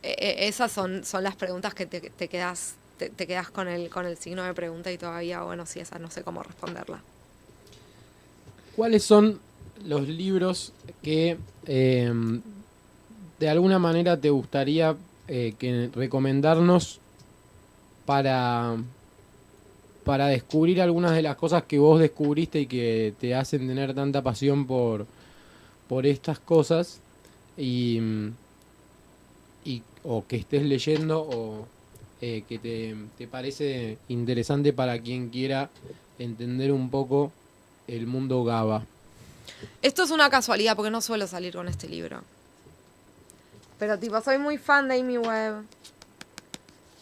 esas son las preguntas que te quedas con el signo de pregunta y todavía, bueno, sí, esa no sé cómo responderla. ¿Cuáles son los libros que de alguna manera te gustaría recomendarnos para descubrir algunas de las cosas que vos descubriste y que te hacen tener tanta pasión por estas cosas o que estés leyendo o que te parece interesante para quien quiera entender un poco el mundo GABA? Esto es una casualidad porque no suelo salir con este libro. Pero tipo, soy muy fan de Amy Webb.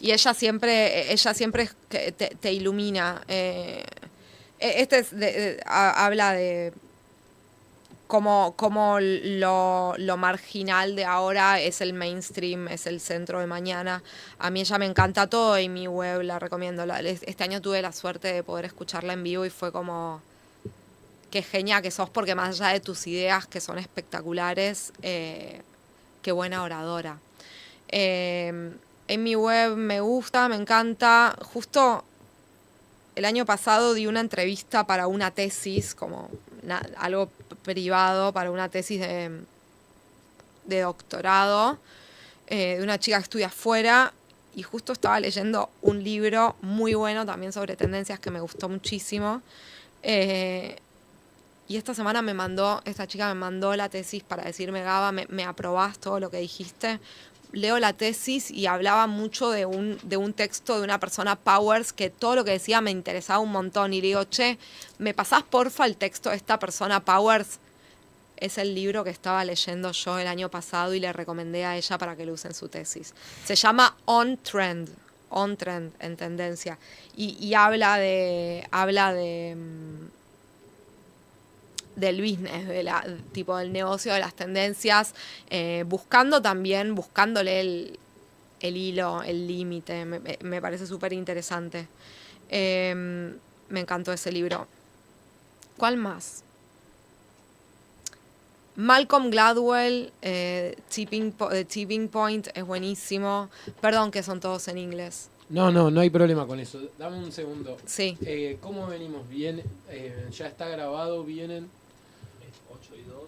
Y ella siempre te ilumina. Habla de cómo lo marginal de ahora es el mainstream, es el centro de mañana. A mí ella me encanta todo, Amy Webb la recomiendo. Este año tuve la suerte de poder escucharla en vivo y fue como... Qué genia que sos, porque más allá de tus ideas, que son espectaculares, qué buena oradora. Amy Webb me gusta, me encanta. Justo el año pasado di una entrevista para una tesis, como algo privado, para una tesis de doctorado, de una chica que estudia afuera, y justo estaba leyendo un libro muy bueno también sobre tendencias que me gustó muchísimo. Y esta semana esta chica me mandó la tesis para decirme, Gaba, me aprobás todo lo que dijiste. Leo la tesis y hablaba mucho de un texto de una persona Powers que todo lo que decía me interesaba un montón. Y le digo, che, ¿me pasás porfa el texto de esta persona Powers? Es el libro que estaba leyendo yo el año pasado y le recomendé a ella para que lo use en su tesis. Se llama On Trend, en tendencia. Y habla del business, tipo del negocio de las tendencias, buscándole el hilo, el límite, me parece súper interesante. Me encantó ese libro. ¿Cuál más? Malcolm Gladwell, Tipping Point es buenísimo. Perdón que son todos en inglés. No hay problema con eso. Dame un segundo. Sí. ¿Cómo venimos? Bien, ya está grabado, vienen. 8 y 2.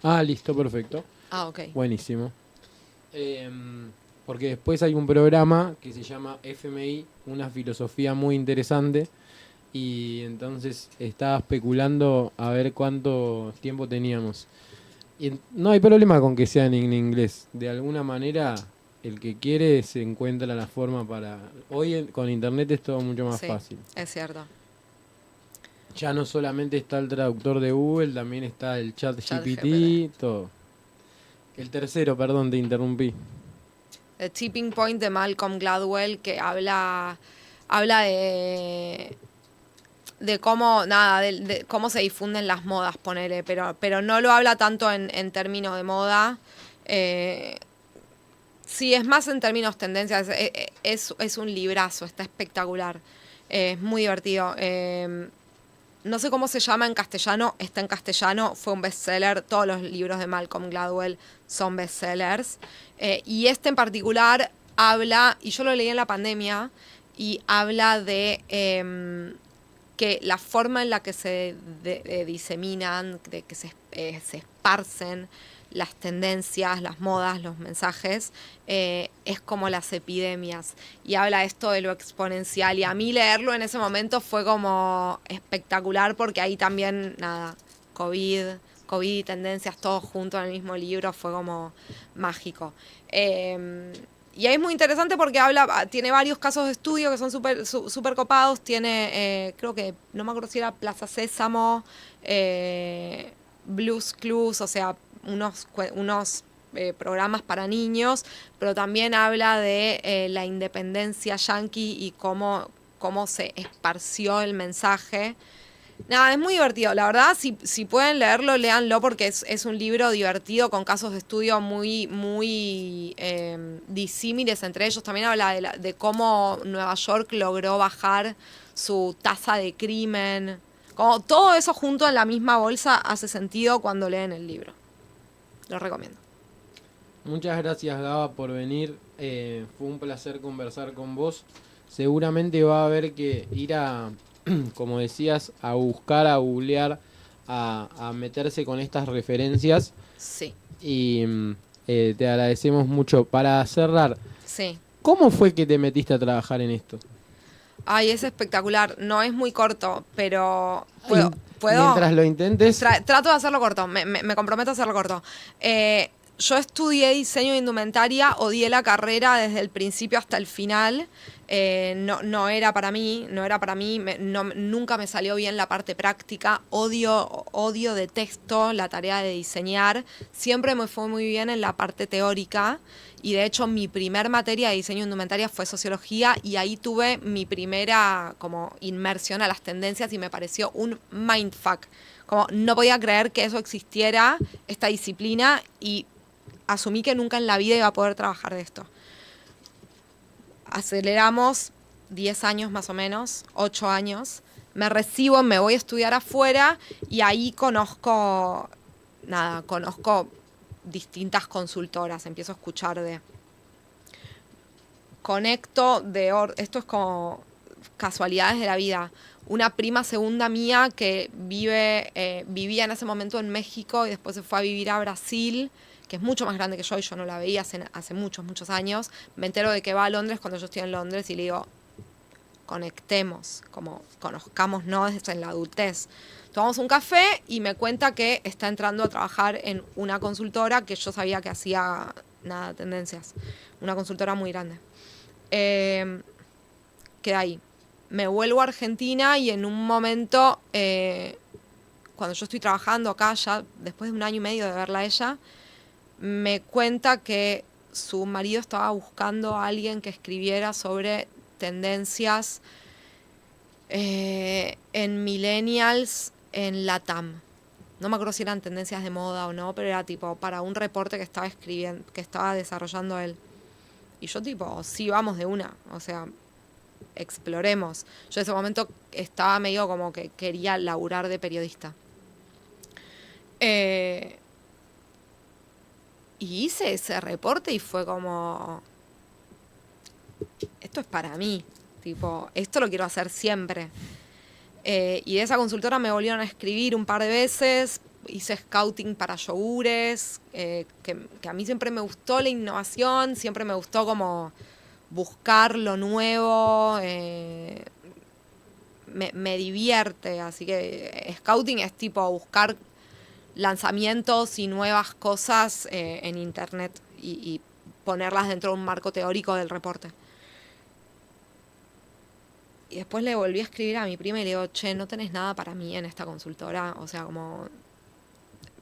Ah, listo, perfecto. Ah, ok. Buenísimo. Porque después hay un programa que se llama FMI, una filosofía muy interesante. Y entonces estaba especulando a ver cuánto tiempo teníamos. Y no hay problema con que sean en inglés. De alguna manera, el que quiere se encuentra la forma para... Hoy con internet es todo mucho más Sí, fácil. es cierto. Ya no solamente está el traductor de Google, también está el chat GPT, GPT. todo. El tercero, perdón, te interrumpí. The Tipping Point de Malcolm Gladwell, que habla de cómo, nada, de cómo se difunden las modas, ponele, pero no lo habla tanto en términos de moda. Sí, es más en términos tendencias. Es un librazo, está espectacular. Es muy divertido. No sé cómo se llama en castellano, está en castellano, fue un bestseller. Todos los libros de Malcolm Gladwell son bestsellers. Y este en particular habla, y yo lo leí en la pandemia, y habla de que la forma en la que se diseminan, de que se esparcen las tendencias, las modas, los mensajes, es como las epidemias. Y habla esto de lo exponencial. Y a mí leerlo en ese momento fue como espectacular porque ahí también, nada, COVID y tendencias todos juntos en el mismo libro, fue como mágico. Y ahí es muy interesante porque tiene varios casos de estudio que son súper copados. Tiene, creo que, no me acuerdo si era Plaza Sésamo, Blues Clues, o sea, unos programas para niños, pero también habla de la independencia yanqui y cómo se esparció el mensaje. Nada, es muy divertido. La verdad, si pueden leerlo, léanlo porque es un libro divertido con casos de estudio muy disímiles entre ellos. También habla de cómo Nueva York logró bajar su tasa de crimen. Como todo eso junto en la misma bolsa hace sentido cuando leen el libro. Lo recomiendo. Muchas gracias, Gaba, por venir. Fue un placer conversar con vos. Seguramente va a haber que ir a, como decías, a buscar, a googlear, a meterse con estas referencias. Sí. Y te agradecemos mucho. Para cerrar, Sí. ¿cómo fue que te metiste a trabajar en esto? Ay, es espectacular. No es muy corto, pero Ay, puedo. Mientras lo intentes. Trato de hacerlo corto. Me comprometo a hacerlo corto. Yo estudié diseño de indumentaria, odié la carrera desde el principio hasta el final. No era para mí, nunca me salió bien la parte práctica. Odio, detesto la tarea de diseñar. Siempre me fue muy bien en la parte teórica. Y de hecho mi primer materia de diseño de indumentaria fue sociología y ahí tuve mi primera como inmersión a las tendencias y me pareció un mindfuck. Como no podía creer que eso existiera, esta disciplina, y asumí que nunca en la vida iba a poder trabajar de esto. Aceleramos 10 años más o menos, 8 años. Me recibo, me voy a estudiar afuera y ahí conozco distintas consultoras, empiezo a escuchar esto es como casualidades de la vida. Una prima segunda mía que vivía en ese momento en México y después se fue a vivir a Brasil, que es mucho más grande que yo y yo no la veía hace muchos años. Me entero de que va a Londres cuando yo estoy en Londres y le digo, conectemos, como conozcámonos desde en la adultez. Tomamos un café y me cuenta que está entrando a trabajar en una consultora que yo sabía que hacía tendencias. Una consultora muy grande. Queda ahí. Me vuelvo a Argentina y en un momento, cuando yo estoy trabajando acá, ya después de 1 año y medio de verla a ella, me cuenta que su marido estaba buscando a alguien que escribiera sobre tendencias en millennials en Latam. No me acuerdo si eran tendencias de moda o no, pero era tipo para un reporte que estaba escribiendo, que estaba desarrollando él. Y yo tipo, sí, vamos de una, o sea, exploremos. Yo en ese momento estaba medio como que quería laburar de periodista. Y hice ese reporte y fue como, esto es para mí, tipo, esto lo quiero hacer siempre. Y de esa consultora me volvieron a escribir un par de veces, hice scouting para yogures, que a mí siempre me gustó la innovación, siempre me gustó como buscar lo nuevo, me divierte, así que scouting es tipo buscar lanzamientos y nuevas cosas en internet y ponerlas dentro de un marco teórico del reporte. Y después le volví a escribir a mi prima y le digo, che, no tenés nada para mí en esta consultora, o sea, como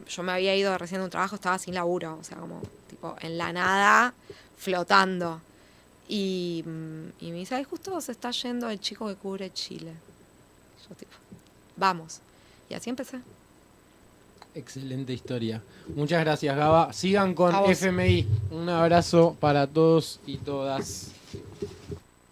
yo me había ido recién de un trabajo, estaba sin laburo, o sea, como tipo en la nada, flotando. Y me dice, ay, justo se está yendo el chico que cubre Chile. Yo tipo, vamos. Y así empecé. Excelente historia. Muchas gracias, Gaba. Sigan con A vos. FMI. Un abrazo para todos y todas.